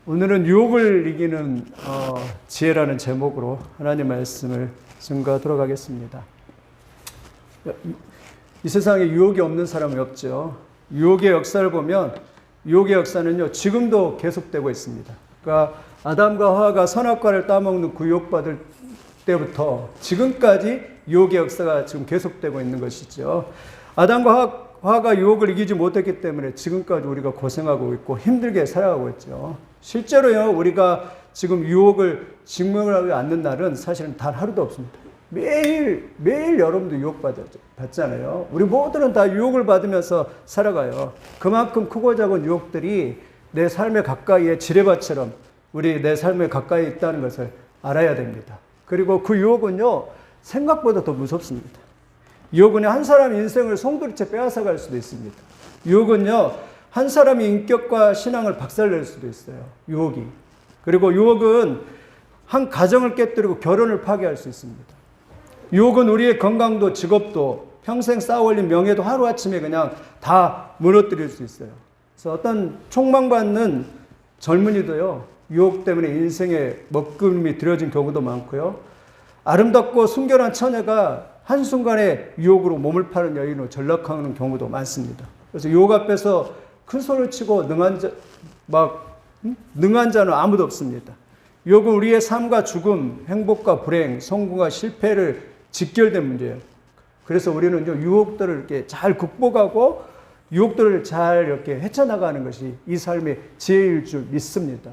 오늘은 유혹을 이기는 지혜라는 제목으로 하나님 말씀을 증거하도록 하겠습니다. 이 세상에 유혹이 없는 사람이 없죠. 유혹의 역사를 보면 유혹의 역사는요, 지금도 계속되고 있습니다. 그러니까 아담과 하와가 선악과를 따먹는 그 유혹받을 때부터 지금까지 유혹의 역사가 지금 계속되고 있는 것이죠. 아담과 하와가 유혹을 이기지 못했기 때문에 지금까지 우리가 고생하고 있고 힘들게 살아가고 있죠. 실제로요, 우리가 지금 유혹을 직면하지 않는 날은 사실은 단 하루도 없습니다. 매일 여러분도 유혹받잖아요. 우리 모두는 다 유혹을 받으면서 살아가요. 그만큼 크고 작은 유혹들이 내 삶의 가까이에 지뢰밭처럼 우리 내 삶에 가까이 있다는 것을 알아야 됩니다. 그리고 그 유혹은요, 생각보다 더 무섭습니다. 유혹은 한 사람의 인생을 송두리째 빼앗아갈 수도 있습니다. 유혹은요, 한 사람의 인격과 신앙을 박살낼 수도 있어요. 유혹이. 그리고 유혹은 한 가정을 깨뜨리고 결혼을 파괴할 수 있습니다. 유혹은 우리의 건강도 직업도 평생 쌓아올린 명예도 하루아침에 그냥 다 무너뜨릴 수 있어요. 그래서 어떤 촉망받는 젊은이도요, 유혹 때문에 인생에 먹금이 들여진 경우도 많고요. 아름답고 순결한 처녀가 한순간에 유혹으로 몸을 파는 여인으로 전락하는 경우도 많습니다. 그래서 유혹 앞에서 큰 소리를 치고 능한 자는 아무도 없습니다. 유혹은 우리의 삶과 죽음, 행복과 불행, 성공과 실패를 직결된 문제예요. 그래서 우리는 유혹들을 이렇게 잘 극복하고 유혹들을 잘 이렇게 헤쳐나가는 것이 이 삶의 지혜일 줄 믿습니다.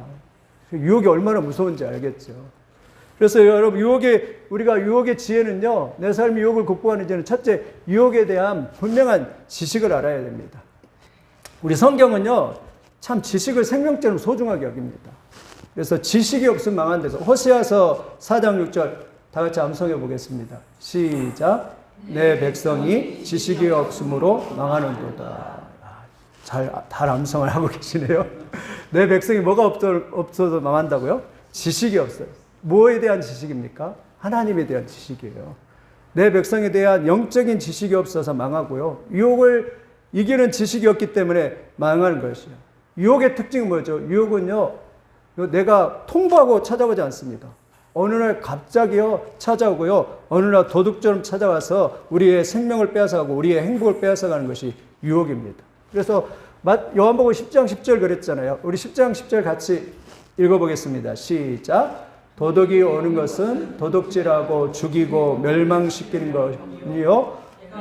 유혹이 얼마나 무서운지 알겠죠. 그래서 여러분, 우리가 유혹의 지혜는요, 내 삶의 유혹을 극복하는 지혜는 첫째, 유혹에 대한 분명한 지식을 알아야 됩니다. 우리 성경은요, 참 지식을 생명처럼 소중하게 여깁니다. 그래서 지식이 없으면 망한 데서 호세아서 4장 6절 다 같이 암송해 보겠습니다. 시작. 내 백성이 지식이 없으므로 망하는도다. 잘 암송을 하고 계시네요. 내 백성이 뭐가 없어서 망한다고요? 지식이 없어요. 뭐에 대한 지식입니까? 하나님에 대한 지식이에요. 내 백성에 대한 영적인 지식이 없어서 망하고요. 유혹을 이기는 지식이 없기 때문에 망하는 것이에요. 유혹의 특징은 뭐죠? 유혹은요, 내가 통보하고 찾아오지 않습니다. 어느 날 갑자기요 찾아오고요, 어느 날 도둑처럼 찾아와서 우리의 생명을 빼앗아가고 우리의 행복을 빼앗아가는 것이 유혹입니다. 그래서 요한복음 10장 10절 그랬잖아요. 우리 10장 10절 같이 읽어보겠습니다. 시작. 도둑이 오는 것은 도둑질하고 죽이고 멸망시키는 것이요,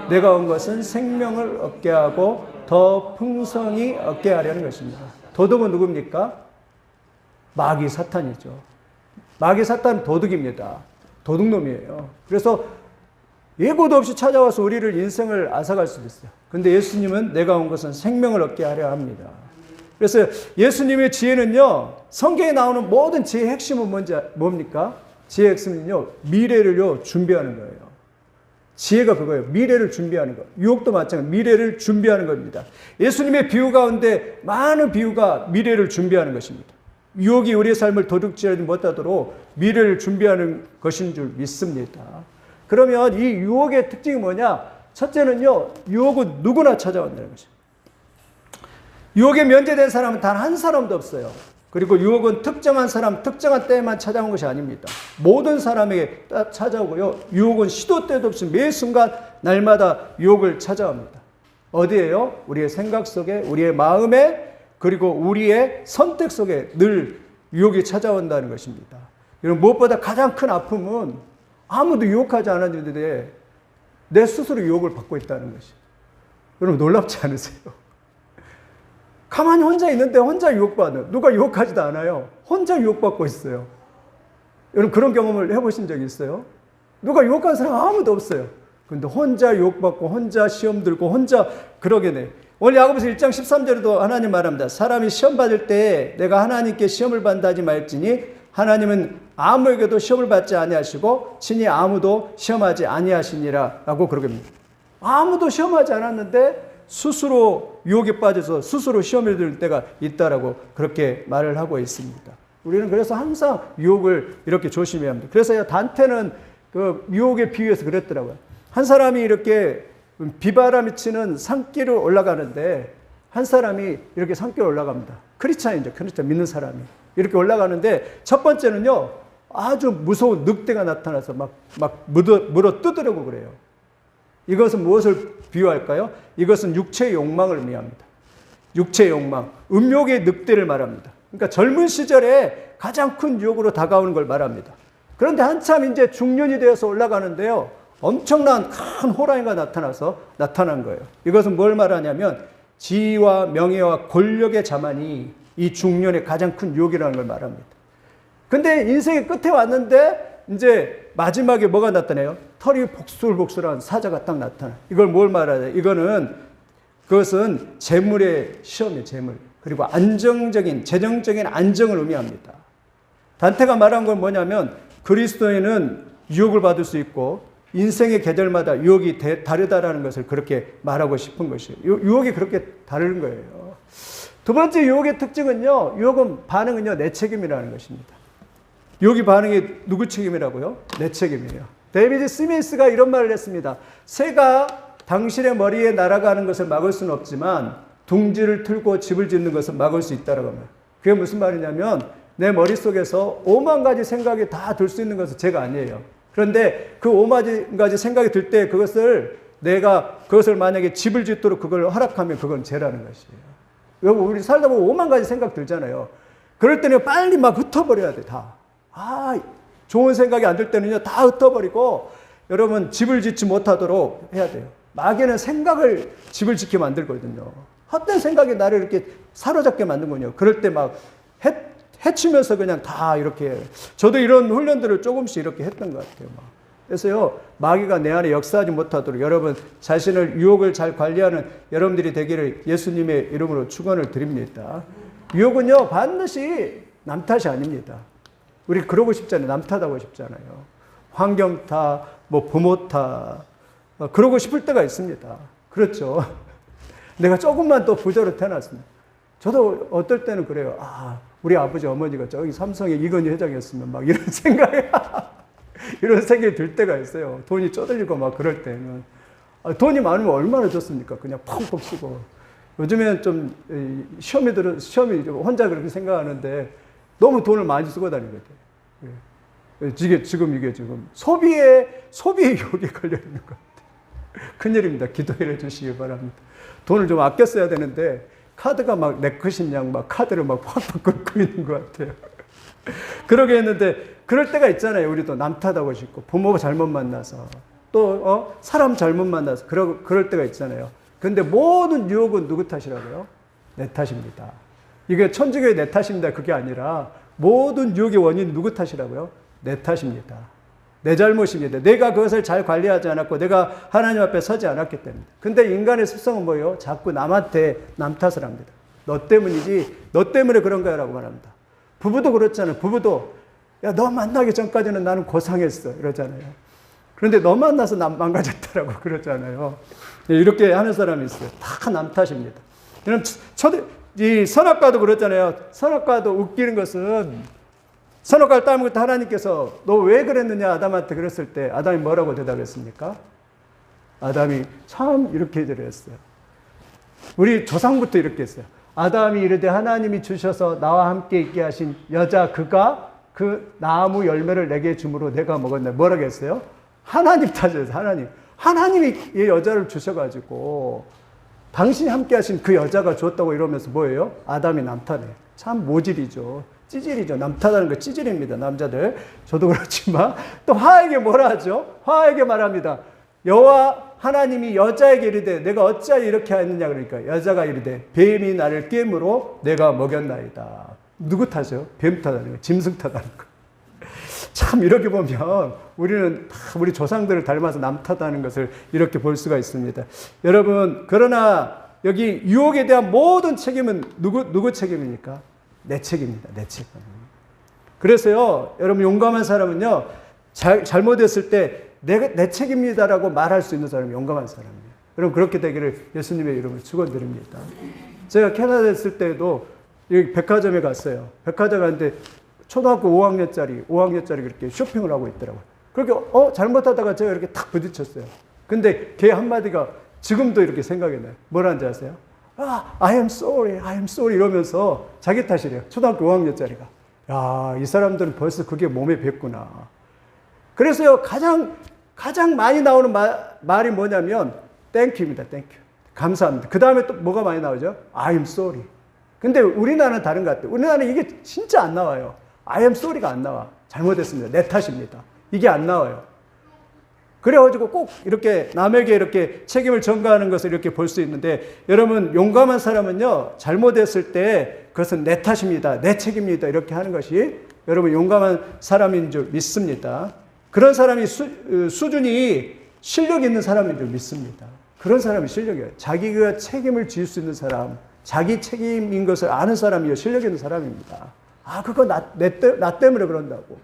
내가 온 것은 생명을 얻게 하고 더 풍성히 얻게 하려는 것입니다. 도둑은 누굽니까? 마귀 사탄이죠. 마귀 사탄은 도둑입니다. 도둑놈이에요. 그래서 예고도 없이 찾아와서 우리를 인생을 앗아갈 수도 있어요. 근데 예수님은 내가 온 것은 생명을 얻게 하려 합니다. 그래서 예수님의 지혜는요, 성경에 나오는 모든 지혜의 핵심은 뭡니까? 지혜의 핵심은요, 미래를요 준비하는 거예요. 지혜가 그거예요. 미래를 준비하는 것. 유혹도 마찬가지로 미래를 준비하는 겁니다. 예수님의 비유 가운데 많은 비유가 미래를 준비하는 것입니다. 유혹이 우리의 삶을 도둑질하지 못하도록 미래를 준비하는 것인 줄 믿습니다. 그러면 이 유혹의 특징이 뭐냐? 첫째는요, 유혹은 누구나 찾아온다는 것입니다. 유혹에 면제된 사람은 단 한 사람도 없어요. 그리고 유혹은 특정한 사람, 특정한 때에만 찾아온 것이 아닙니다. 모든 사람에게 찾아오고요. 유혹은 시도 때도 없이 매 순간 날마다 유혹을 찾아옵니다. 어디에요? 우리의 생각 속에, 우리의 마음에, 그리고 우리의 선택 속에 늘 유혹이 찾아온다는 것입니다. 여러분, 무엇보다 가장 큰 아픔은 아무도 유혹하지 않았는데 내 스스로 유혹을 받고 있다는 것이에요. 여러분, 놀랍지 않으세요? 가만히 혼자 있는데 혼자 유혹받는, 누가 유혹하지도 않아요. 혼자 유혹받고 있어요. 여러분, 그런 경험을 해보신 적이 있어요? 누가 유혹하는 사람 아무도 없어요. 근데 혼자 유혹받고 혼자 시험 들고 혼자 그러게 돼. 오늘 야고보서 1장 13절에도 하나님 말합니다. 사람이 시험 받을 때 내가 하나님께 시험을 받는다 하지 말지니 하나님은 아무에게도 시험을 받지 아니하시고 친히 아무도 시험하지 아니하시니라 라고 그러겠습니다. 아무도 시험하지 않았는데 스스로 유혹에 빠져서 스스로 시험을 들 때가 있다라고 그렇게 말을 하고 있습니다. 우리는 그래서 항상 유혹을 이렇게 조심해야 합니다. 그래서 단테는 그 유혹에 비유해서 그랬더라고요. 한 사람이 이렇게 비바람이 치는 산길을 올라가는데 한 사람이 이렇게 산길을 올라갑니다. 크리스찬이죠. 크리스찬 믿는 사람이. 이렇게 올라가는데 첫 번째는요, 아주 무서운 늑대가 나타나서 막 물어 뜯으려고 그래요. 이것은 무엇을 비유할까요? 이것은 육체의 욕망을 의미합니다. 육체의 욕망, 음욕의 늑대를 말합니다. 그러니까 젊은 시절에 가장 큰 유혹으로 다가오는 걸 말합니다. 그런데 한참 이제 중년이 되어서 올라가는데요, 엄청난 큰 호랑이가 나타난 거예요. 이것은 뭘 말하냐면 지위와 명예와 권력의 자만이 이 중년의 가장 큰 유혹이라는 걸 말합니다. 근데 인생의 끝에 왔는데 이제 마지막에 뭐가 나타나요? 털이 복술복술한 사자가 딱 나타나. 이걸 뭘 말하냐? 그것은 재물의 시험이에요, 재물. 그리고 안정적인, 재정적인 안정을 의미합니다. 단테가 말한 건 뭐냐면 그리스도인은 유혹을 받을 수 있고 인생의 계절마다 유혹이 다르다라는 것을 그렇게 말하고 싶은 것이에요. 유혹이 그렇게 다른 거예요. 두 번째 유혹의 특징은요, 반응은요, 내 책임이라는 것입니다. 유혹이 반응이 누구 책임이라고요? 내 책임이에요. 데이비드 스미스가 이런 말을 했습니다. 새가 당신의 머리에 날아가는 것을 막을 수는 없지만 둥지를 틀고 집을 짓는 것을 막을 수 있다라고 합니다. 그게 무슨 말이냐면 내 머릿속에서 5만 가지 생각이 다 들 수 있는 것은 제가 아니에요. 그런데 그 5만 가지 생각이 들 때 그것을 만약에 집을 짓도록 그걸 허락하면 그건 죄라는 것이에요. 우리 살다 보면 5만 가지 생각 들잖아요. 그럴 때는 빨리 막 흩어버려야 돼, 다. 좋은 생각이 안 들 때는요, 다 흩어버리고 여러분 집을 짓지 못하도록 해야 돼요. 마귀는 생각을 집을 짓게 만들거든요. 헛된 생각이 나를 이렇게 사로잡게 만든군요. 그럴 때 막 해치면서 그냥 다 이렇게, 저도 이런 훈련들을 조금씩 이렇게 했던 것 같아요. 그래서요, 마귀가 내 안에 역사하지 못하도록 여러분 자신을 유혹을 잘 관리하는 여러분들이 되기를 예수님의 이름으로 축원을 드립니다. 유혹은요, 반드시 남 탓이 아닙니다. 우리 그러고 싶잖아요. 남 탓하고 싶잖아요. 환경 탓, 부모 탓, 그러고 싶을 때가 있습니다. 그렇죠. 내가 조금만 더 부자로 태어났습니다. 저도 어떨 때는 그래요. 우리 아버지 어머니가 저기 삼성의 이건희 회장이었으면 막 이런 생각이 들 때가 있어요. 돈이 쪼들리고 막 그럴 때는. 돈이 많으면 얼마나 좋습니까? 그냥 펑펑 쓰고. 요즘에는 좀 시험이 혼자 그렇게 생각하는데 너무 돈을 많이 쓰고 다니거든요. 이게 지금 소비의 유혹에 걸려 있는 것 같아요. 큰일입니다. 기도해 주시기 바랍니다. 돈을 좀 아껴 써야 되는데 카드가 막 내 것인 양 카드를 막 팍팍 긁고 있는 것 같아요. 그러게 했는데 그럴 때가 있잖아요. 우리도 남 탓하고 싶고 부모가 잘못 만나서 또 사람 잘못 만나서 그럴 때가 있잖아요. 근데 모든 유혹은 누구 탓이라고요? 내 탓입니다. 이게 천주교의 내 탓입니다. 그게 아니라 모든 유혹의 원인 누구 탓이라고요? 내 탓입니다. 내 잘못입니다. 내가 그것을 잘 관리하지 않았고 내가 하나님 앞에 서지 않았기 때문입니다. 근데 인간의 습성은 뭐예요? 자꾸 남한테 남 탓을 합니다. 너 때문이지, 너 때문에 그런 거야 라고 말합니다. 부부도 그렇잖아요. 부부도 야, 너 만나기 전까지는 나는 고상했어 이러잖아요. 그런데 너 만나서 난 망가졌다라고 그러잖아요. 이렇게 하는 사람이 있어요. 다 남 탓입니다. 이 선악과도 그렇잖아요. 선악과도 웃기는 것은 선악과를 따먹을 때 하나님께서 너 왜 그랬느냐 아담한테 그랬을 때 아담이 뭐라고 대답했습니까? 아담이 참 이렇게 대답했어요. 우리 조상부터 이렇게 했어요. 아담이 이르되 하나님이 주셔서 나와 함께 있게 하신 여자 그가 그 나무 열매를 내게 주므로 내가 먹었네. 뭐라고 했어요? 하나님 탓이었어요. 하나님이 이 여자를 주셔가지고 당신이 함께 하신 그 여자가 줬다고 이러면서 뭐예요? 아담이 남 탓해. 참 모질이죠. 찌질이죠. 남 탓하는 거 찌질입니다. 남자들. 저도 그렇지만 또 화에게 뭐라 하죠? 화에게 말합니다. 여호와 하나님이 여자에게 이르되 내가 어찌하여 이렇게 했느냐 그러니까 여자가 이르되 뱀이 나를 깨므로 내가 먹였나이다. 누구 탓이요? 뱀 탓하는 거예요. 짐승 탓하는 거예요. 참 이렇게 보면 우리는 다 우리 조상들을 닮아서 남 탓하는 것을 이렇게 볼 수가 있습니다. 여러분 그러나 여기 유혹에 대한 모든 책임은 누구 책임입니까? 내 책임입니다. 내 책임. 그래서요 여러분 용감한 사람은요 잘못했을 때 내 책임이다라고 말할 수 있는 사람이 용감한 사람이에요. 여러분 그렇게 되기를 예수님의 이름으로 축원드립니다. 제가 캐나다에 있을 때도 여기 백화점에 갔어요. 백화점 갔는데 초등학교 5학년짜리 그렇게 쇼핑을 하고 있더라고요. 그렇게 잘못하다가 제가 이렇게 탁 부딪혔어요. 근데 걔 한마디가 지금도 이렇게 생각이 나요. 뭐라는지 아세요? I am sorry 이러면서 자기 탓이래요. 초등학교 5학년짜리가. 야, 이 사람들은 벌써 그게 몸에 뱄구나. 그래서요, 가장 많이 나오는 말이 뭐냐면, 땡큐입니다, 땡큐. 감사합니다. 그 다음에 또 뭐가 많이 나오죠? I'm sorry. 근데 우리나라는 다른 것 같아요. 우리나라는 이게 진짜 안 나와요. I am sorry가 안 나와. 잘못했습니다. 내 탓입니다. 이게 안 나와요. 그래가지고 꼭 이렇게 남에게 이렇게 책임을 전가하는 것을 이렇게 볼 수 있는데, 여러분, 용감한 사람은요, 잘못했을 때 그것은 내 탓입니다. 내 책임입니다. 이렇게 하는 것이 여러분 용감한 사람인 줄 믿습니다. 그런 사람이 수준이 실력 있는 사람인 줄 믿습니다. 그런 사람이 실력이에요. 자기가 책임을 지을 수 있는 사람, 자기 책임인 것을 아는 사람이요, 실력 있는 사람입니다. 아, 그거 나 때문에 그런다고.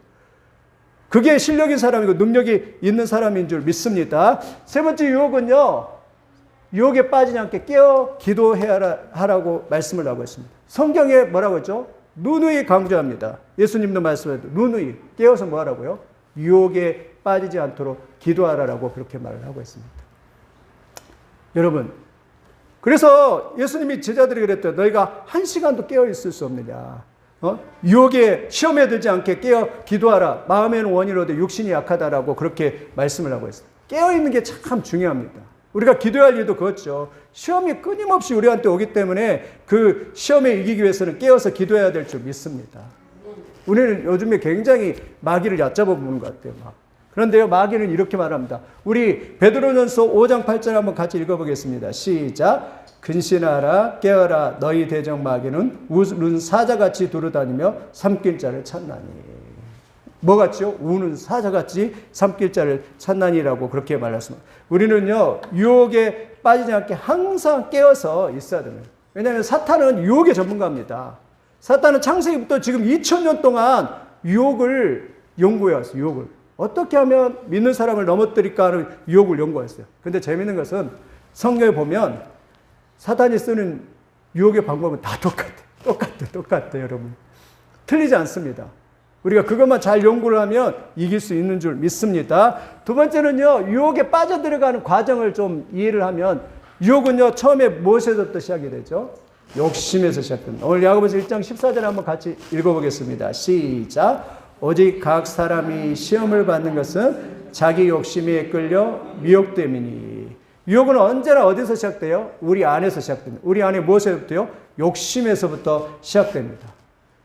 그게 실력인 사람이고 능력이 있는 사람인 줄 믿습니다. 세 번째 유혹은요, 유혹에 빠지지 않게 깨어 기도해야 하라고 말씀을 하고 있습니다. 성경에 뭐라고 했죠? 누누이 강조합니다. 예수님도 말씀해도 누누이 깨어서 뭐 하라고요? 유혹에 빠지지 않도록 기도하라라고 그렇게 말을 하고 있습니다. 여러분, 그래서 예수님이 제자들이 그랬대요. 너희가 한 시간도 깨어 있을 수 없느냐? 유혹에 시험에 들지 않게 깨어 기도하라. 마음에는 원이로 얻어 육신이 약하다라고 그렇게 말씀을 하고 있어요. 깨어 있는 게 참 중요합니다. 우리가 기도할 일도 그렇죠. 시험이 끊임없이 우리한테 오기 때문에 그 시험에 이기기 위해서는 깨어서 기도해야 될 줄 믿습니다. 우리는 요즘에 굉장히 마귀를 얕잡아 보는 것 같아요. 그런데요, 마귀는 이렇게 말합니다. 우리 베드로전서 5장 8절 한번 같이 읽어보겠습니다. 시작. 근신하라 깨어라 너희 대적 마귀는 우는 사자같이 두루다니며 삼킬 자를 찾나니. 뭐 같죠? 우는 사자같이 삼킬 자를 찾나니라고 그렇게 말했습니다. 우리는요, 유혹에 빠지지 않게 항상 깨어서 있어야 됩니다. 왜냐하면 사탄은 유혹의 전문가입니다. 사탄은 창세기부터 지금 2000년 동안 유혹을 연구해왔어요. 유혹을. 어떻게 하면 믿는 사람을 넘어뜨릴까 하는 유혹을 연구했어요. 근데 재밌는 것은 성경에 보면 사탄이 쓰는 유혹의 방법은 다 똑같아, 여러분. 틀리지 않습니다. 우리가 그것만 잘 연구를 하면 이길 수 있는 줄 믿습니다. 두 번째는요, 유혹에 빠져들어가는 과정을 좀 이해를 하면, 유혹은요, 처음에 무엇에서부터 시작이 되죠? 욕심에서 시작됩니다. 오늘 야고보서 1장 14절 한번 같이 읽어보겠습니다. 시작. 오직 각 사람이 시험을 받는 것은 자기 욕심에 끌려 미혹됨이니. 유혹은 언제나 어디서 시작돼요? 우리 안에서 시작됩니다. 우리 안에 무엇에서부터요? 욕심에서부터 시작됩니다.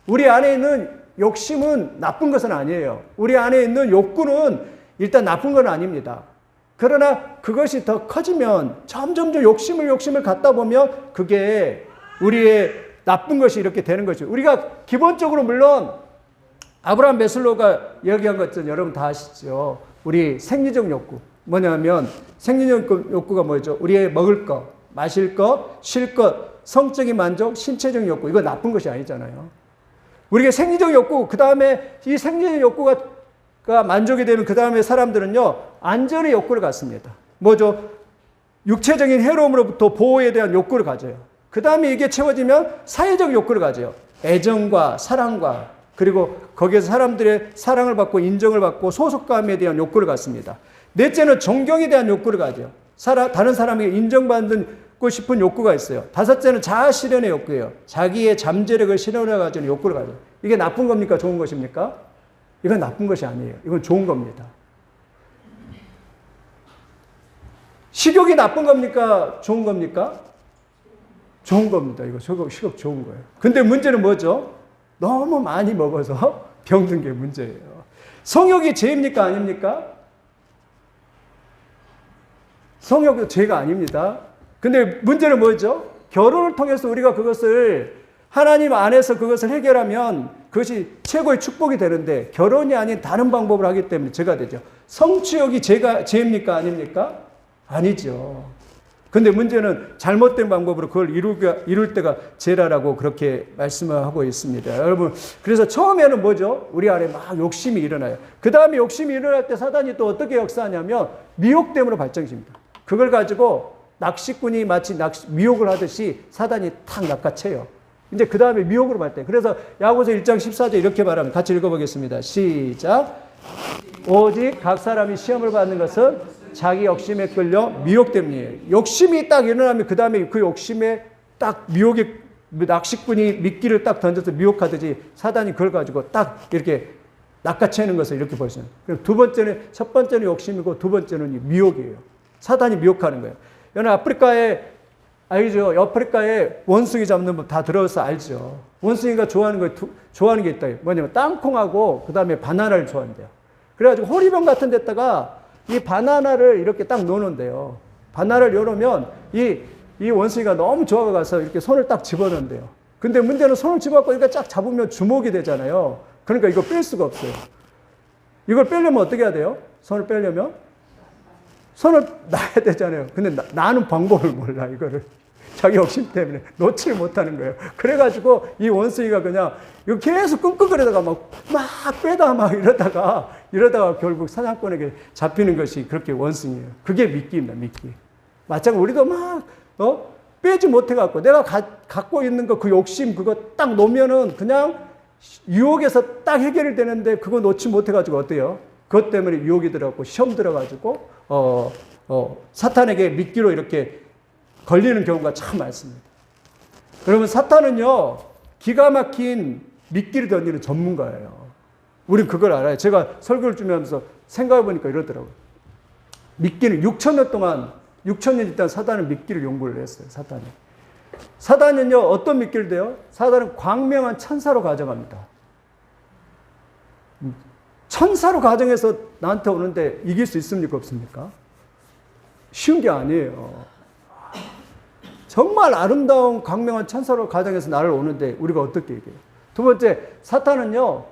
우리 안에 있는 욕심은 나쁜 것은 아니에요. 우리 안에 있는 욕구는 일단 나쁜 건 아닙니다. 그러나 그것이 더 커지면 점점 욕심을 갖다 보면 그게 우리의 나쁜 것이 이렇게 되는 거죠. 우리가 기본적으로 물론 아브라함 메슬로가 이야기한 것은 여러분 다 아시죠. 우리 생리적 욕구. 뭐냐면 생리적 욕구가 뭐죠? 우리의 먹을 것, 마실 것, 쉴 것, 성적인 만족, 신체적 욕구. 이거 나쁜 것이 아니잖아요. 우리가 생리적 욕구, 그 다음에 이 생리적 욕구가 만족이 되면 그 다음에 사람들은요, 안전의 욕구를 갖습니다. 뭐죠? 육체적인 해로움으로부터 보호에 대한 욕구를 가져요. 그 다음에 이게 채워지면 사회적 욕구를 가져요. 애정과 사랑과, 그리고 거기에서 사람들의 사랑을 받고 인정을 받고 소속감에 대한 욕구를 갖습니다. 넷째는 존경에 대한 욕구를 가져요. 다른 사람에게 인정받고 싶은 욕구가 있어요. 다섯째는 자아 실현의 욕구예요. 자기의 잠재력을 실현해 가지고 욕구를 가져요. 이게 나쁜 겁니까? 좋은 것입니까? 이건 나쁜 것이 아니에요. 이건 좋은 겁니다. 식욕이 나쁜 겁니까? 좋은 겁니까? 좋은 겁니다. 이거 식욕 좋은 거예요. 근데 문제는 뭐죠? 너무 많이 먹어서 병든 게 문제예요. 성욕이 죄입니까? 아닙니까? 성욕은 죄가 아닙니다. 근데 문제는 뭐죠? 결혼을 통해서 우리가 그것을 하나님 안에서 그것을 해결하면 그것이 최고의 축복이 되는데 결혼이 아닌 다른 방법을 하기 때문에 죄가 되죠. 성취욕이 죄입니까? 아닙니까? 아니죠. 근데 문제는 잘못된 방법으로 그걸 이룰 때가 죄라라고 그렇게 말씀을 하고 있습니다. 여러분, 그래서 처음에는 뭐죠? 우리 안에 막 욕심이 일어나요. 그 다음에 욕심이 일어날 때 사단이 또 어떻게 역사하냐면 미혹됨으로 발전십니다. 그걸 가지고 낚시꾼이 마치 미혹을 하듯이 사단이 탁 낚아채요. 이제 그 다음에 미혹으로 발전. 그래서 야고보서 1장 14절 이렇게 말하면 같이 읽어보겠습니다. 시작. 오직 각 사람이 시험을 받는 것은 자기 욕심에 끌려 미혹됨이에요. 욕심이 딱 일어나면 그 다음에 그 욕심에 딱 미혹이 낚시꾼이 미끼를 딱 던져서 미혹하듯이 사단이 그걸 가지고 딱 이렇게 낚아채는 것을 이렇게 보시면. 두 번째는, 첫 번째는 욕심이고 두 번째는 미혹이에요. 사단이 미혹하는 거예요. 여러분 아프리카에, 알죠? 아프리카에 원숭이 잡는 법 다 들어서 알죠? 원숭이가 좋아하는 게 있다. 뭐냐면 땅콩하고 그 다음에 바나나를 좋아한대요. 그래가지고 호리병 같은 데다가 이 바나나를 이렇게 딱 넣어놓은대요. 바나나를 열어놓으면 이 원숭이가 너무 좋아가서 이렇게 손을 딱 집어넣는데요. 근데 문제는 손을 집어갖고 이렇게 쫙 잡으면 주먹이 되잖아요. 그러니까 이거 뺄 수가 없어요. 이걸 빼려면 어떻게 해야 돼요? 손을 빼려면? 손을 놔야 되잖아요. 근데 나는 방법을 몰라, 이거를. 자기 욕심 때문에 놓지를 못하는 거예요. 그래가지고 이 원숭이가 그냥 이거 계속 끙끙거리다가 막 빼다 막 이러다가 결국 사냥꾼에게 잡히는 것이 그렇게 원숭이에요. 그게 미끼입니다, 미끼. 마찬가지로 우리도 빼지 못해갖고 내가 갖고 있는 거 그 욕심 그거 딱 놓으면은 그냥 유혹에서 딱 해결이 되는데 그거 놓지 못해가지고 어때요? 그것 때문에 유혹이 들어가고 시험 들어가지고 사탄에게 미끼로 이렇게 걸리는 경우가 참 많습니다. 여러분 사탄은요 기가 막힌 미끼를 던지는 전문가예요. 우린 그걸 알아요. 제가 설교를 주면서 생각해 보니까 이러더라고요. 미끼는 6,000년 동안 6,000년 있다 사단은 미끼를 연구를 했어요. 사단은요 어떤 미끼를 대요? 사단은 광명한 천사로 가정합니다. 천사로 가정해서 나한테 오는데 이길 수 있습니까? 없습니까? 쉬운 게 아니에요. 정말 아름다운 광명한 천사로 가정해서 나를 오는데 우리가 어떻게 이겨요? 두 번째, 사탄은요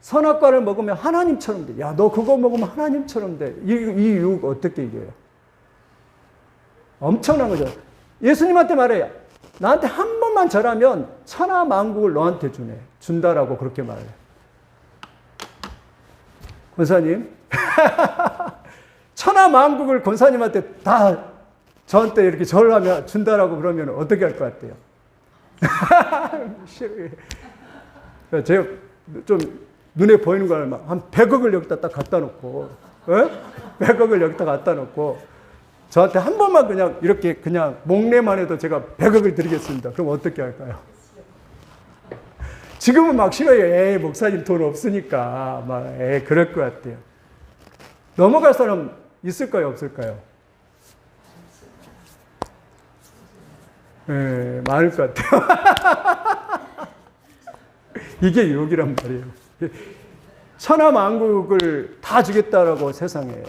선악과를 먹으면 하나님처럼 돼. 야, 너 그거 먹으면 하나님처럼 돼. 이 유혹 어떻게 이겨요? 엄청난 거죠. 예수님한테 말해요. 나한테 한 번만 절하면 천하 만국을 너한테 준다라고 그렇게 말해요. 권사님, 천하 만국을 권사님한테 다 저한테 이렇게 절하면 준다라고 그러면 어떻게 할 것 같아요? 제가 좀 눈에 보이는 걸 한 100억을 여기다 딱 갖다 놓고, 100억을 여기다 갖다 놓고, 저한테 한 번만 그냥 이렇게 그냥 목례만 해도 제가 100억을 드리겠습니다. 그럼 어떻게 할까요? 지금은 막 싫어요. 에이, 목사님 돈 없으니까. 그럴 것 같아요. 넘어갈 사람 있을까요? 없을까요? 많을 것 같아요. 이게 유혹이란 말이에요. 천하 만국을 다 주겠다라고 세상에.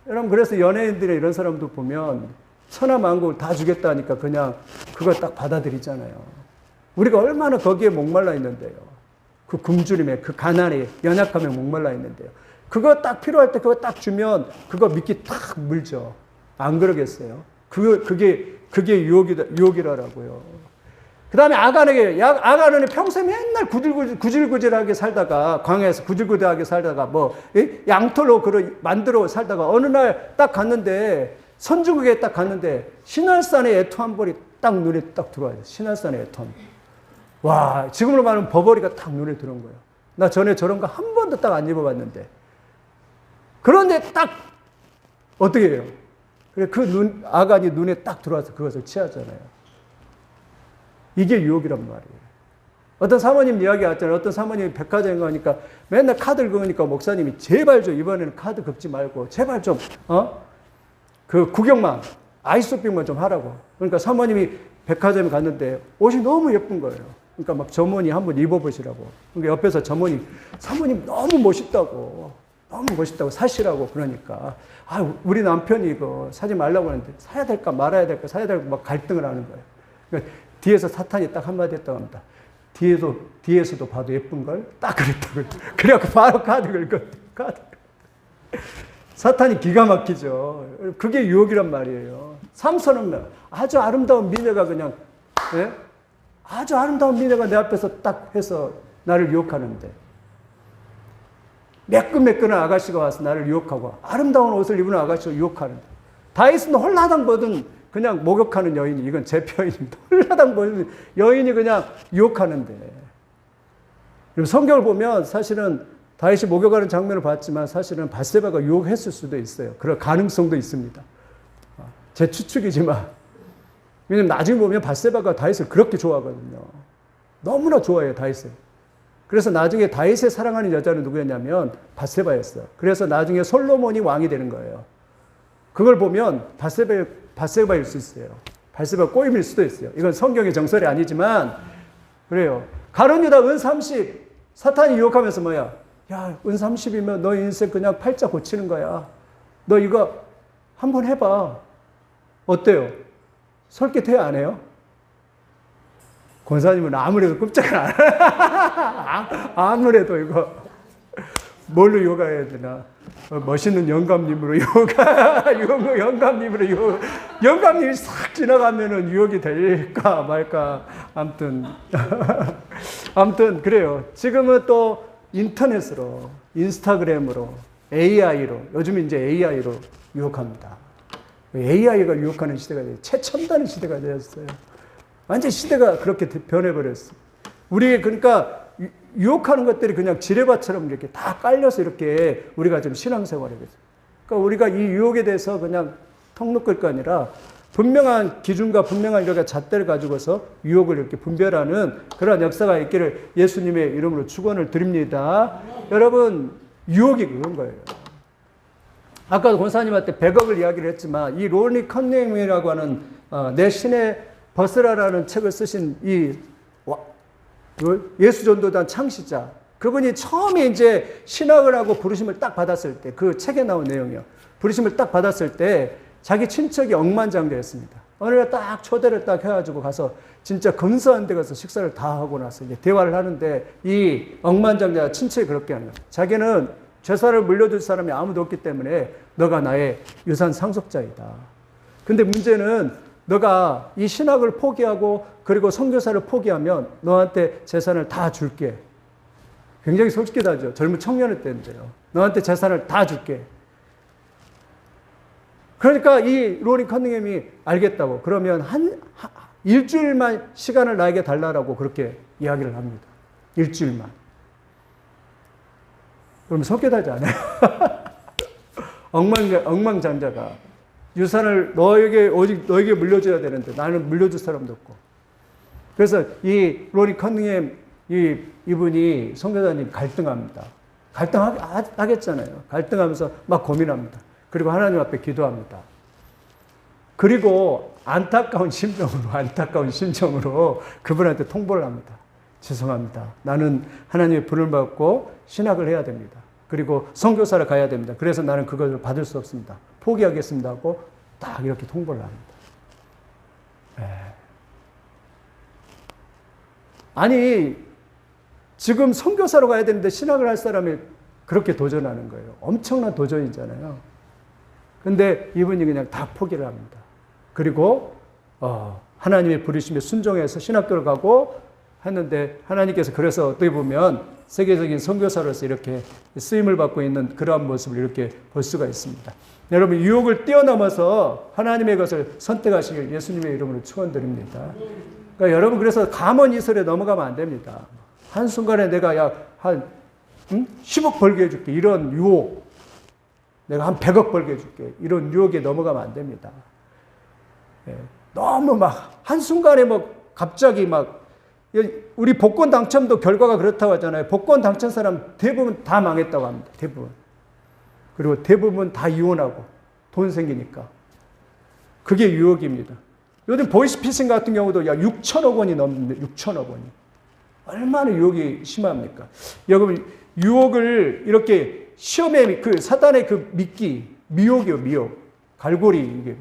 여러분, 그래서 연예인들의 이런 사람도 보면 천하 만국을 다 주겠다니까 그냥 그걸 딱 받아들이잖아요. 우리가 얼마나 거기에 목말라 있는데요. 그 굶주림에, 그 가난에, 연약함에 목말라 있는데요. 그거 딱 필요할 때 그거 딱 주면 그거 미끼 딱 물죠. 안 그러겠어요? 그게 유혹이라고요. 그 다음에 아간은 평소에 맨날 구질구질하게 살다가, 광야에서 구질구질하게 살다가, 양털로 만들어 살다가, 어느 날 딱 갔는데, 선주국에 딱 갔는데, 신할산의 애토 한 벌이 딱 눈에 딱 들어와요. 신할산의 애토 한 벌. 와, 지금으로 말하면 버버리가 딱 눈에 들어온 거예요. 나 전에 저런 거 한 번도 딱 안 입어봤는데. 그런데 딱, 어떻게 해요? 그래, 아간이 눈에 딱 들어와서 그것을 취하잖아요. 이게 유혹이란 말이에요. 어떤 사모님 이야기 왔잖아요. 어떤 사모님이 백화점에 가니까 맨날 카드를 긁으니까 목사님이 제발 좀 이번에는 카드 긁지 말고 제발 좀, 그 구경만, 아이쇼핑만 좀 하라고. 그러니까 사모님이 백화점에 갔는데 옷이 너무 예쁜 거예요. 그러니까 막 점원이 한번 입어보시라고. 그러니까 옆에서 점원이 사모님 너무 멋있다고 사시라고 그러니까 우리 남편이 이거 사지 말라고 하는데 사야 될까 말아야 될까 사야 될까 막 갈등을 하는 거예요. 그러니까 뒤에서 사탄이 딱 한마디 했다고 합니다. 뒤에서도 봐도 예쁜 걸 딱 그랬다고. 그래갖고 바로 카드 긁었대. 사탄이 기가 막히죠. 그게 유혹이란 말이에요. 삼손은 아주 아름다운 미녀가 그냥, 아주 아름다운 미녀가 내 앞에서 딱 해서 나를 유혹하는데, 매끈매끈한 아가씨가 와서 나를 유혹하고, 아름다운 옷을 입은 아가씨가 유혹하는데, 다윗은 홀라당 보던 그냥 목욕하는 여인이, 이건 제 표현입니다. 홀라당 보는 여인이 그냥 유혹하는데. 성경을 보면 사실은 다윗이 목욕하는 장면을 봤지만 사실은 밧세바가 유혹했을 수도 있어요. 그럴 가능성도 있습니다. 제 추측이지만. 왜냐면 나중에 보면 밧세바가 다윗을 그렇게 좋아하거든요. 너무나 좋아해요, 다윗을. 그래서 나중에 다윗을 사랑하는 여자는 누구였냐면 밧세바였어요. 그래서 나중에 솔로몬이 왕이 되는 거예요. 그걸 보면 밧세바일 수 있어요. 밧세바 꼬임일 수도 있어요. 이건 성경의 정설이 아니지만 그래요. 가룟 유다 은 30 사탄이 유혹하면서 뭐야? 야, 은 30이면 너 인생 그냥 팔자 고치는 거야. 너 이거 한번 해봐. 어때요? 솔깃해요, 안 해요? 권사님은 아무래도 끔찍을 안 해요. 아무래도 이거 뭘로 요가해야 되나? 멋있는 영감님으로 영감님으로 영감님이 싹 지나가면은 유혹이 될까 말까. 아무튼 그래요. 지금은 또 인터넷으로, 인스타그램으로, AI로, 요즘 이제 AI로 유혹합니다. AI가 유혹하는 시대가 돼요. 최첨단의 시대가 되었어요. 완전 시대가 그렇게 변해버렸어요. 우리 그러니까 유혹하는 것들이 그냥 지뢰밭처럼 이렇게 다 깔려서 이렇게 우리가 좀 신앙생활을 해요. 그러니까 우리가 이 유혹에 대해서 그냥 턱 놓을 거 아니라 분명한 기준과 분명한 이렇게 잣대를 가지고서 유혹을 이렇게 분별하는 그런 역사가 있기를 예수님의 이름으로 축원을 드립니다. 여러분, 유혹이 그런 거예요. 아까도 권사님한테 100억을 이야기를 했지만 이 로니 컨닝이라고 하는 내 신의 벗으라라는 책을 쓰신 이 예수전도단 창시자, 그분이 처음에 이제 신학을 하고 부르심을 딱 받았을 때, 그 책에 나온 내용이요. 부르심을 딱 받았을 때 자기 친척이 억만장자였습니다. 어느 날 딱 초대를 딱 해가지고 가서 진짜 근사한 데 가서 식사를 다 하고 나서 이제 대화를 하는데 이 억만장자 친척이 그렇게 하는 거예요. 자기는 재산을 물려줄 사람이 아무도 없기 때문에 너가 나의 유산 상속자이다. 근데 문제는 너가 이 신학을 포기하고 그리고 선교사를 포기하면 너한테 재산을 다 줄게. 굉장히 솔직하죠. 젊은 청년일 때인데요. 너한테 재산을 다 줄게. 그러니까 이 로니 커닝햄이 알겠다고. 그러면 일주일만 시간을 나에게 달라고 그렇게 이야기를 합니다. 일주일만. 그럼 속게하지 않아요? 억망장자가 유산을 오직 너에게 물려줘야 되는데 나는 물려줄 사람도 없고. 그래서 이 로니 커닝햄 이분이 선교사님 갈등합니다. 갈등하겠잖아요. 갈등하면서 막 고민합니다. 그리고 하나님 앞에 기도합니다. 그리고 안타까운 심정으로 그분한테 통보를 합니다. 죄송합니다. 나는 하나님의 불을 받고 신학을 해야 됩니다. 그리고 선교사를 가야 됩니다. 그래서 나는 그것을 받을 수 없습니다. 포기하겠습니다 하고 딱 이렇게 통보를 합니다. 아니, 지금 선교사로 가야 되는데 신학을 할 사람이 그렇게 도전하는 거예요. 엄청난 도전이잖아요. 근데 이분이 그냥 다 포기를 합니다. 그리고 하나님의 부르심에 순종해서 신학교를 가고 했는데 하나님께서 그래서 어떻게 보면 세계적인 선교사로서 이렇게 쓰임을 받고 있는 그러한 모습을 이렇게 볼 수가 있습니다. 여러분, 유혹을 뛰어넘어서 하나님의 것을 선택하시길 예수님의 이름으로 축원드립니다. 그러니까 여러분, 그래서 감언이설에 넘어가면 안 됩니다. 한순간에 내가 약 한 10억 벌게 해줄게, 이런 유혹, 내가 한 100억 벌게 해줄게, 이런 유혹에 넘어가면 안 됩니다. 너무 막 한순간에 갑자기 우리 복권 당첨도 결과가 그렇다고 하잖아요. 복권 당첨 사람 대부분 다 망했다고 합니다. 대부분. 그리고 대부분 다 이혼하고 돈 생기니까. 그게 유혹입니다. 요즘 보이스피싱 같은 경우도 6천억 원이 넘는데 6천억 원이. 얼마나 유혹이 심합니까? 여러분, 유혹을 이렇게 시험에 사단의 미혹이요, 미혹. 갈고리, 이게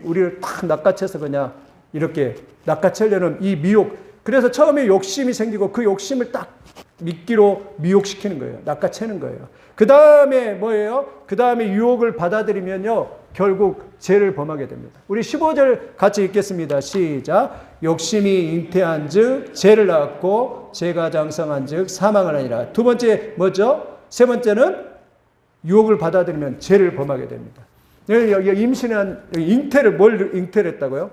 우리를 탁 낚아채서 그냥 이렇게 낚아채려는 이 미혹. 그래서 처음에 욕심이 생기고 그 욕심을 딱 미끼로 미혹시키는 거예요. 낚아채는 거예요. 그 다음에 뭐예요? 그 다음에 유혹을 받아들이면요, 결국 죄를 범하게 됩니다. 우리 15절 같이 읽겠습니다. 시작. 욕심이 잉태한 즉 죄를 낳았고 죄가 장성한 즉 사망을 하니라. 두 번째 뭐죠? 세 번째는 유혹을 받아들이면 죄를 범하게 됩니다. 여기 임신한 뭘 잉태를 했다고요?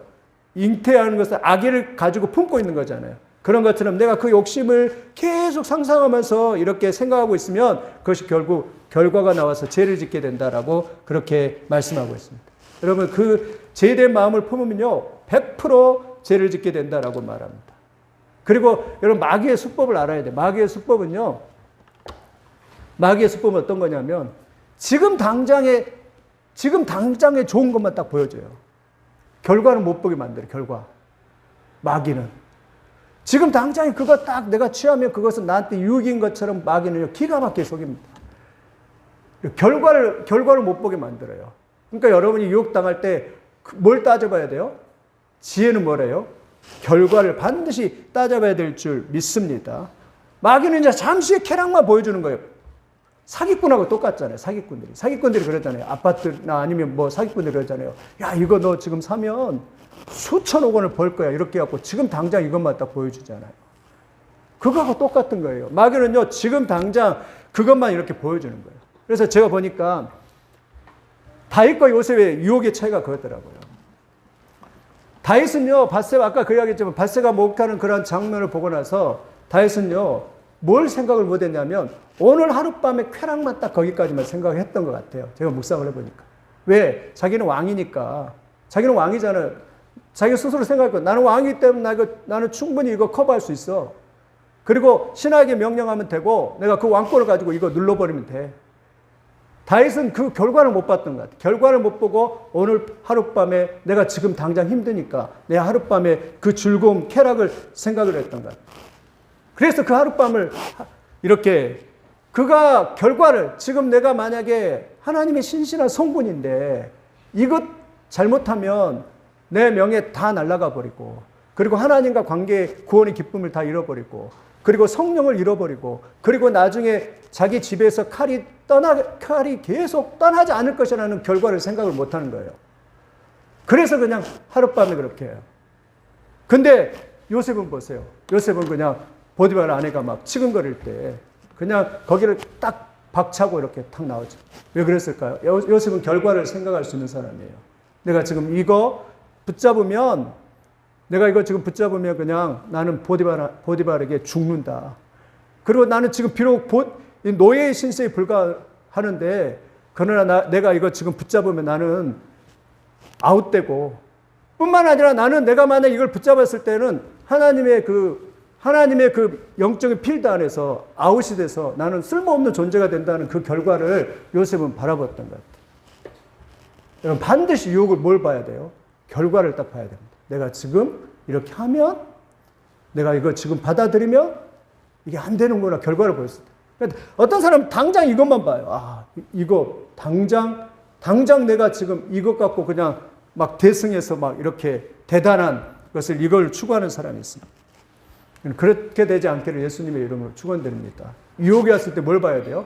잉태하는 것은 아기를 가지고 품고 있는 거잖아요. 그런 것처럼 내가 그 욕심을 계속 상상하면서 이렇게 생각하고 있으면 그것이 결국 결과가 나와서 죄를 짓게 된다라고 그렇게 말씀하고 있습니다. 여러분, 죄에 대한 마음을 품으면요, 100% 죄를 짓게 된다라고 말합니다. 그리고 여러분, 마귀의 수법을 알아야 돼요. 마귀의 수법은 어떤 거냐면, 지금 당장에 좋은 것만 딱 보여줘요. 결과는 못 보게 만들어요, 결과. 마귀는. 지금 당장에 그거 딱 내가 취하면 그것은 나한테 유익인 것처럼 마귀는요, 기가 막히게 속입니다. 결과를 못 보게 만들어요. 그러니까 여러분이 유혹당할 때 뭘 따져봐야 돼요? 지혜는 뭐래요? 결과를 반드시 따져봐야 될 줄 믿습니다. 마귀는 이제 잠시의 쾌락만 보여주는 거예요. 사기꾼하고 똑같잖아요. 사기꾼들이 그러잖아요. 아파트나 아니면 뭐 사기꾼들이 그러잖아요. 야, 이거 너 지금 사면 수천억 원을 벌 거야. 이렇게 해갖고 지금 당장 이것만 딱 보여주잖아요. 그거하고 똑같은 거예요. 마귀는요, 지금 당장 그것만 이렇게 보여주는 거예요. 그래서 제가 보니까 다윗과 요셉의 유혹의 차이가 그거더라고요. 다윗은요, 아까 그 이야기했지만 밧세가 목욕하는 그런 장면을 보고 나서 다윗은요, 뭘 생각을 못했냐면 오늘 하룻밤에 쾌락만 딱 거기까지만 생각했던 것 같아요. 제가 묵상을 해보니까. 왜? 자기는 왕이니까. 자기는 왕이잖아요. 자기 스스로 생각했고, 나는 왕이기 때문에 나는 충분히 이거 커버할 수 있어. 그리고 신하에게 명령하면 되고 내가 그 왕권을 가지고 이거 눌러버리면 돼. 다윗은 그 결과를 못 봤던 것 같아요. 결과를 못 보고 오늘 하룻밤에 내가 지금 당장 힘드니까 내 하룻밤에 그 즐거움, 쾌락을 생각을 했던 것 같아요. 그래서 그 하룻밤을 이렇게 그가 결과를 지금 내가 만약에 하나님의 신실한 성군인데 이것 잘못하면 내 명예 다 날아가 버리고 그리고 하나님과 관계의 구원의 기쁨을 다 잃어버리고 그리고 성령을 잃어버리고 그리고 나중에 자기 집에서 칼이 계속 떠나지 않을 것이라는 결과를 생각을 못하는 거예요. 그래서 그냥 하룻밤에 그렇게 해요. 근데 요셉은 보세요. 요셉은 그냥 보디발 아내가 막 치근거릴 때 그냥 거기를 딱 박차고 이렇게 탁 나오죠. 왜 그랬을까요? 요셉은 결과를 생각할 수 있는 사람이에요. 내가 지금 이거 붙잡으면 그냥 나는 보디발에게 죽는다. 그리고 나는 지금 비록 노예의 신세에 불과하는데 그러나 내가 이거 지금 붙잡으면 나는 아웃되고 뿐만 아니라 나는 내가 만약 이걸 붙잡았을 때는 하나님의 그 영적인 필드 안에서 아웃이 돼서 나는 쓸모없는 존재가 된다는 그 결과를 요셉은 바라봤던 것 같아요. 여러분, 반드시 유혹을 뭘 봐야 돼요? 결과를 딱 봐야 됩니다. 내가 지금 이렇게 하면 내가 이거 지금 받아들이면 이게 안 되는구나. 결과를 보였을 때. 어떤 사람은 당장 이것만 봐요. 아, 이거 당장 내가 지금 이것 갖고 그냥 막 대승해서 막 이렇게 대단한 것을 이걸 추구하는 사람이 있습니다. 그렇게 되지 않기를 예수님의 이름으로 축원드립니다. 유혹이 왔을 때 뭘 봐야 돼요?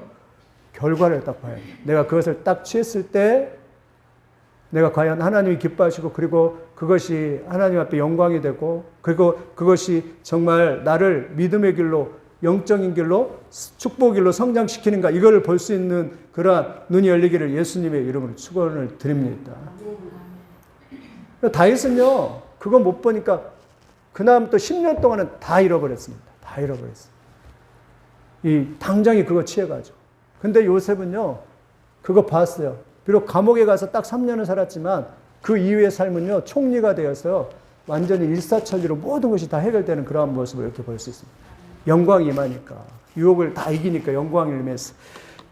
결과를 딱 봐야 돼요. 내가 그것을 딱 취했을 때 내가 과연 하나님이 기뻐하시고 그리고 그것이 하나님 앞에 영광이 되고 그리고 그것이 정말 나를 믿음의 길로 영적인 길로 축복의 길로 성장시키는가 이걸 볼 수 있는 그러한 눈이 열리기를 예수님의 이름으로 축원을 드립니다. 다윗은요 그거 못 보니까 그다음부터 10년 동안은 다 잃어버렸습니다. 다 잃어버렸어요. 당장이 그거 취해가지고. 근데 요셉은요 그거 봤어요. 비록 감옥에 가서 딱 3년을 살았지만 그 이후의 삶은요 총리가 되어서 완전히 일사천리로 모든 것이 다 해결되는 그러한 모습을 이렇게 볼 수 있습니다. 영광이 임하니까 유혹을 다 이기니까 영광이 임해서.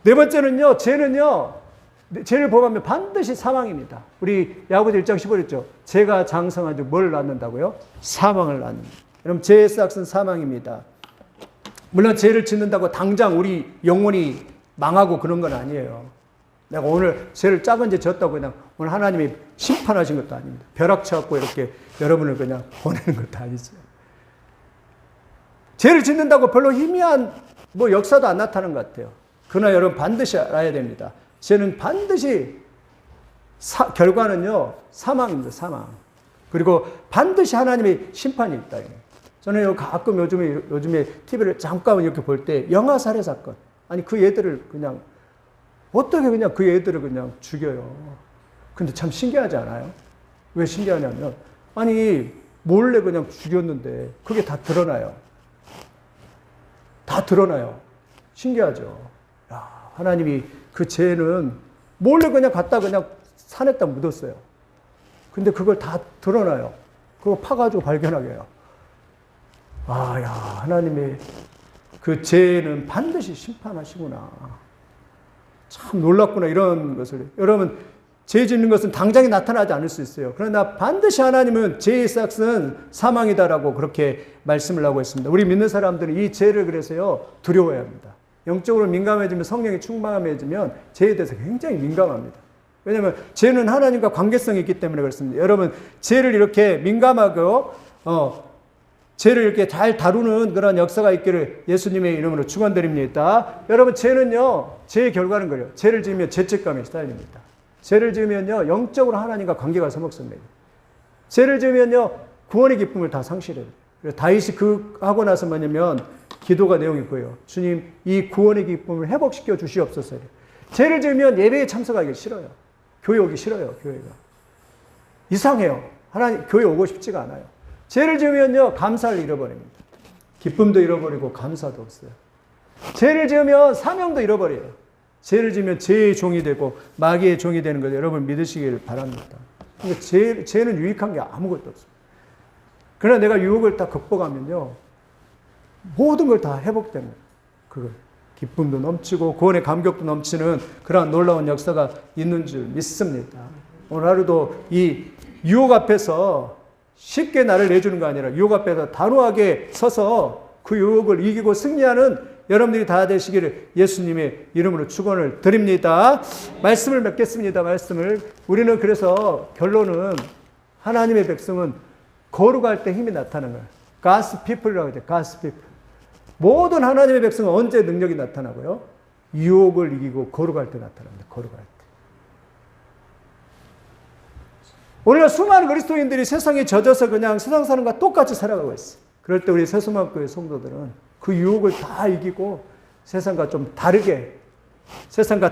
네 번째는요 죄를 범하면 반드시 사망입니다. 우리 야고보서 1장 15절 죄가 장성한 즉 뭘 낳는다고요? 사망을 낳는다. 여러분 죄의 싹은 사망입니다. 물론 죄를 짓는다고 당장 우리 영혼이 망하고 그런 건 아니에요. 내가 오늘 죄를 작은 죄 졌다고 그냥 오늘 하나님이 심판하신 것도 아닙니다. 벼락쳐갖고 이렇게 여러분을 그냥 보내는 것도 아니죠. 죄를 짓는다고 별로 희미한 역사도 안 나타나는 것 같아요. 그러나 여러분 반드시 알아야 됩니다. 죄는 반드시 결과는요 사망입니다. 사망. 그리고 반드시 하나님의 심판이 있다. 저는 가끔 요즘에 TV를 잠깐 이렇게 볼 때 영아 살해 사건. 아니 그 애들을 그냥 어떻게 그냥 그 애들을 그냥 죽여요. 근데 참 신기하지 않아요? 왜 신기하냐면 아니 몰래 그냥 죽였는데 그게 다 드러나요. 다 드러나요. 신기하죠. 야, 하나님이 그 죄는 몰래 그냥 갖다 그냥 산에다 묻었어요. 근데 그걸 다 드러나요. 그거 파가지고 발견하게 해요. 아, 야, 하나님의 그 죄는 반드시 심판하시구나. 참 놀랍구나, 이런 것을. 여러분, 죄 짓는 것은 당장에 나타나지 않을 수 있어요. 그러나 반드시 하나님은 죄의 싹은 사망이다라고 그렇게 말씀을 하고 있습니다. 우리 믿는 사람들은 이 죄를 그래서요, 두려워해야 합니다. 영적으로 민감해지면, 성령이 충만해지면 죄에 대해서 굉장히 민감합니다. 왜냐하면 죄는 하나님과 관계성이 있기 때문에 그렇습니다. 여러분, 죄를 이렇게 민감하고 죄를 이렇게 잘 다루는 그런 역사가 있기를 예수님의 이름으로 축원드립니다. 여러분, 죄는요, 죄의 결과는 그래요. 죄를 지으면 죄책감에 시달립니다. 죄를 지으면요, 영적으로 하나님과 관계가 서먹습니다. 죄를 지으면요, 구원의 기쁨을 다 상실해요. 다윗이 그 하고 나서 뭐냐면 기도가 내용이 그거예요. 주님, 이 구원의 기쁨을 회복시켜 주시옵소서. 죄를 지으면 예배에 참석하기 싫어요. 교회 오기 싫어요, 교회가. 이상해요. 하나님, 교회 오고 싶지가 않아요. 죄를 지으면요, 감사를 잃어버립니다. 기쁨도 잃어버리고 감사도 없어요. 죄를 지으면 사명도 잃어버려요. 죄를 지으면 죄의 종이 되고 마귀의 종이 되는 걸 여러분 믿으시기를 바랍니다. 그러니까 죄는 유익한 게 아무것도 없어요. 그러나 내가 유혹을 다 극복하면요, 모든 걸 다 회복되는 그걸. 기쁨도 넘치고 구원의 감격도 넘치는 그러한 놀라운 역사가 있는 줄 믿습니다. 오늘 하루도 이 유혹 앞에서 쉽게 나를 내주는 거 아니라 유혹 앞에서 단호하게 서서 그 유혹을 이기고 승리하는 여러분들이 다 되시기를 예수님의 이름으로 축원을 드립니다. 말씀을 맺겠습니다. 말씀을. 우리는 그래서 결론은 하나님의 백성은 거룩할 때 힘이 나타나는 거예요. God's people이라고 하죠. God's people. 모든 하나님의 백성은 언제 능력이 나타나고요? 유혹을 이기고 거룩할 때 나타납니다. 거룩할 때. 오늘날 수많은 그리스도인들이 세상에 젖어서 그냥 세상 사람과 똑같이 살아가고 있어요. 그럴 때 우리 새수만교회 성도들은 그 유혹을 다 이기고 세상과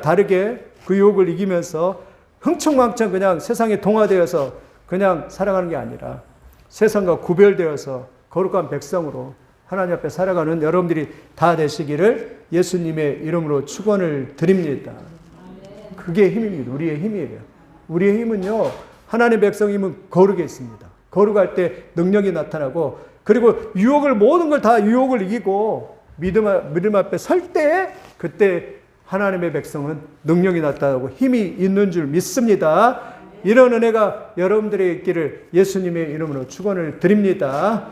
다르게 그 유혹을 이기면서 흥청망청 그냥 세상에 동화되어서 그냥 살아가는 게 아니라 세상과 구별되어서 거룩한 백성으로 하나님 앞에 살아가는 여러분들이 다 되시기를 예수님의 이름으로 축원을 드립니다. 그게 힘입니다. 우리의 힘이에요. 우리의 힘은요, 하나님의 백성의 힘은 거룩에 있습니다. 거룩할 때 능력이 나타나고, 그리고 모든 걸 다 유혹을 이기고 믿음 앞에 설 때, 그때 하나님의 백성은 능력이 나타나고 힘이 있는 줄 믿습니다. 이런 은혜가 여러분들에게 있기를 예수님의 이름으로 축원을 드립니다.